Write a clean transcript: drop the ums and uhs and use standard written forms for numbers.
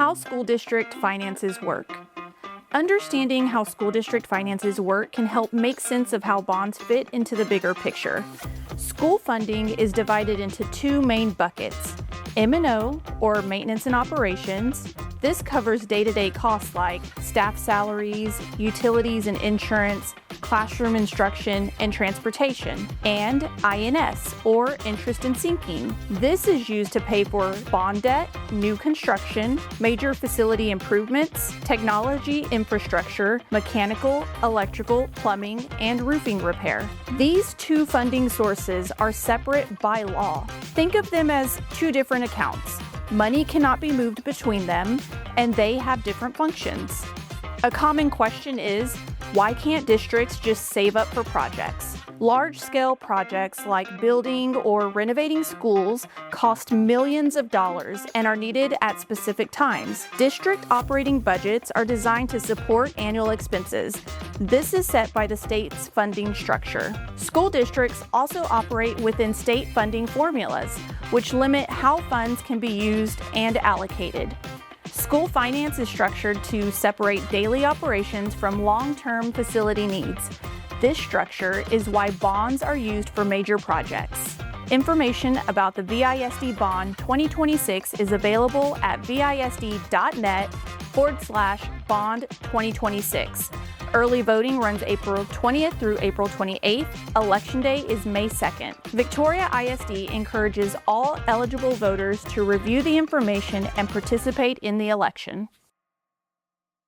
How school district finances work. Understanding how school district finances work can help make sense of how bonds fit into the bigger picture. School funding is divided into two main buckets: M&O, or maintenance and operations. This covers day-to-day costs like staff salaries, utilities and insurance, classroom instruction, and transportation, and INS, or interest and sinking. This is used to pay for bond debt, new construction, major facility improvements, technology infrastructure, mechanical, electrical, plumbing, and roofing repair. These two funding sources are separate by law. Think of them as two different accounts. Money cannot be moved between them, and they have different functions. A common question is, why can't districts just save up for projects? Large-scale projects like building or renovating schools cost millions of dollars and are needed at specific times. District operating budgets are designed to support annual expenses. This is set by the state's funding structure. School districts also operate within state funding formulas, which limit how funds can be used and allocated. School finance is structured to separate daily operations from long-term facility needs. This structure is why bonds are used for major projects. Information about the VISD Bond 2026 is available at visd.net/bond 2026. Early voting runs April 20th through April 28th. Election Day is May 2nd. Victoria ISD encourages all eligible voters to review the information and participate in the election.